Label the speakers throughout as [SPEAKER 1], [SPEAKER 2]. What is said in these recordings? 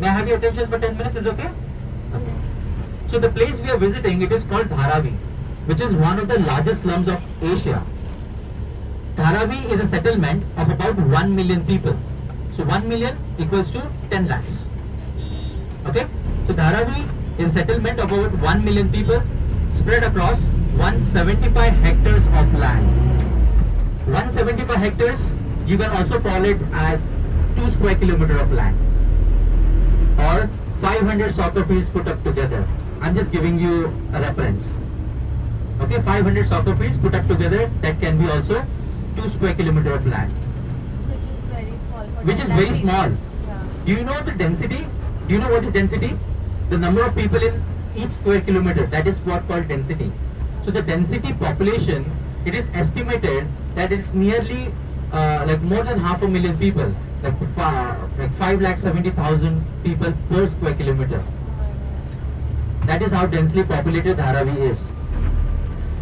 [SPEAKER 1] May I have your attention for 10 minutes? Is okay? Okay. So the place we are visiting, it is called Dharavi, which is one of the largest slums of Asia. Dharavi is a settlement of about 1 million people. So 1 million equals to 10 lakhs. Okay? So Dharavi is a settlement of about 1 million people spread across 175 hectares of land. 175 hectares, you can also call it as 2 square kilometer of land, or 500 soccer fields put up together. I'm just giving you a reference. Okay, 500 soccer fields put up together, that can be also 2 square kilometer of land.
[SPEAKER 2] Which is very small for
[SPEAKER 1] Which is very
[SPEAKER 2] people.
[SPEAKER 1] small.
[SPEAKER 2] Yeah.
[SPEAKER 1] Do you know the density? Do you know what is density? The number of people in each square kilometer, that is what called density. So the density population, it is estimated that it's nearly like more than 500,000 people, like 5,70,000 people per square kilometer. That is how densely populated Dharavi is.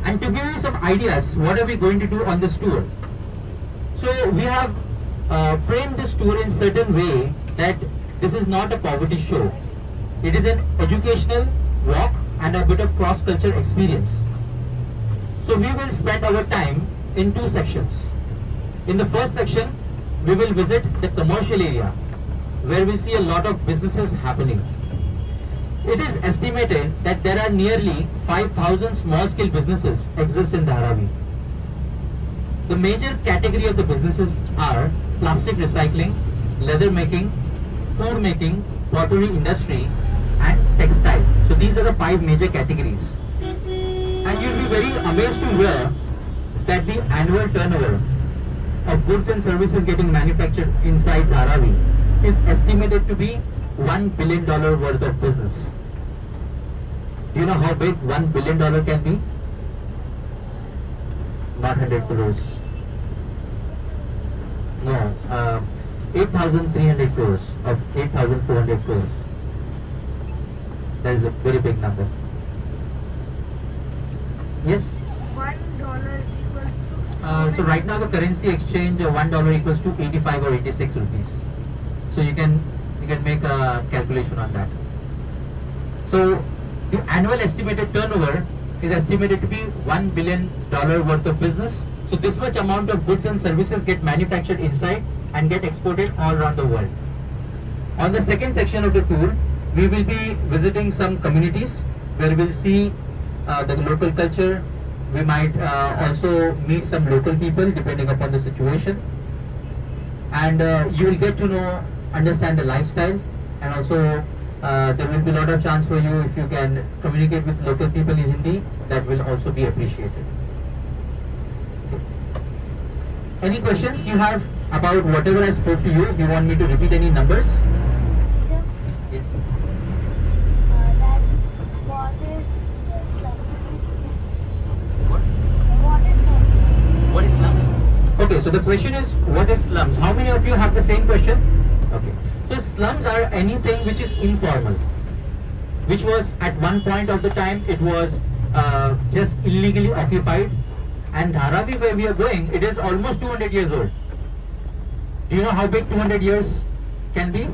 [SPEAKER 1] And to give you some ideas, what are we going to do on this tour? So we have framed this tour in certain way that this is not a poverty show. It is an educational walk and a bit of cross-culture experience. So we will spend our time in 2 sections. In the first section, we will visit the commercial area, where we'll see a lot of businesses happening. It is estimated that there are nearly 5,000 small-scale businesses exist in Dharavi. The major category of the businesses are plastic recycling, leather making, food making, pottery industry, and textile. So these are the 5 major categories. And you'll be very amazed to hear that the annual turnover of goods and services getting manufactured inside Dharavi is estimated to be $1 billion worth of business. Do you know how big $1 billion can be? Not 100 crores. No, 8,300 crores of 8,400 crores. That is a very big number. Yes?
[SPEAKER 3] $1 is equal to.
[SPEAKER 1] So right now the currency exchange $1 equals to 85 or 86 rupees. So you can make a calculation on that. So the annual estimated turnover is estimated to be $1 billion worth of business. So this much amount of goods and services get manufactured inside and get exported all around the world. On the second section of the tour, we will be visiting some communities where we'll see the local culture. We might also meet some local people depending upon the situation. And you will get to understand the lifestyle, and also there will be a lot of chance for you if you can communicate with local people in Hindi. That will also be appreciated. Any questions you have about whatever I spoke to you? Do you want me to repeat any numbers?
[SPEAKER 3] Sir,
[SPEAKER 1] Yes.
[SPEAKER 3] that what is slums?
[SPEAKER 1] What?
[SPEAKER 3] What is slums?
[SPEAKER 1] What is slums? Okay, so the question is, what is slums? How many of you have the same question? Okay. So slums are anything which is informal, which was at one point of the time, it was just illegally occupied. And Dharavi, where we are going, it is almost 200 years old. Do you know how big 200 years can be?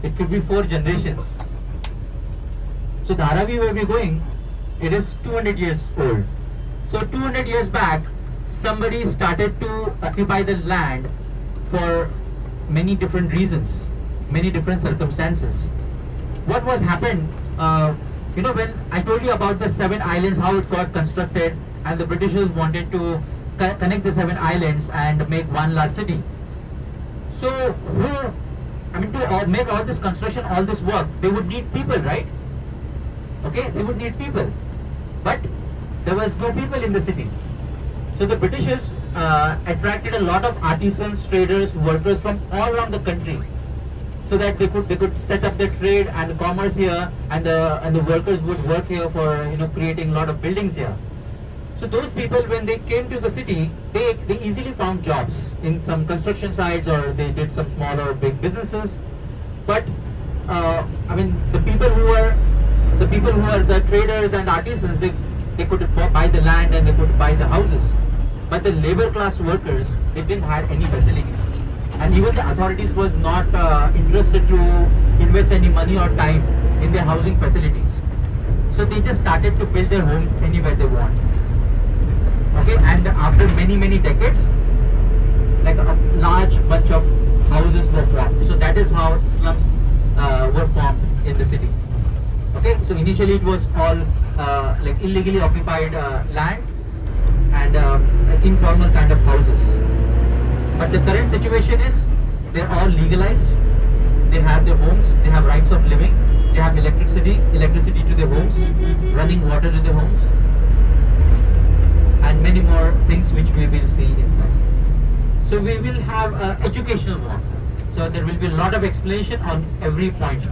[SPEAKER 1] It could be 4 generations. So Dharavi, where we are going, it is 200 years old. So 200 years back, somebody started to occupy the land for many different reasons, many different circumstances. What was happened, when I told you about the 7 islands, how it got constructed, and the Britishers wanted to connect the 7 islands and make one large city. So, to make all this construction, all this work, they would need people, right? Okay, they would need people. But there was no people in the city. So the Britishers attracted a lot of artisans, traders, workers from all around the country, so that they could set up their trade and commerce here, and the workers would work here for creating a lot of buildings here. So those people, when they came to the city, they easily found jobs in some construction sites, or they did some small or big businesses. But the people who are the traders and artisans, they could buy the land and they could buy the houses. But the labor class workers, they didn't have any facilities. and even the authorities was not interested to invest any money or time in their housing facilities. So they just started to build their homes anywhere they want. Okay, and after many decades, like a large bunch of houses were formed. So that is how slums were formed in the city. Okay, so initially it was all like illegally occupied land and informal kind of houses. But the current situation is they're all legalized. They have their homes. They have rights of living. They have electricity to their homes, running water to their homes, and many more things which we will see inside. So we will have educational walk. So there will be a lot of explanation on every point.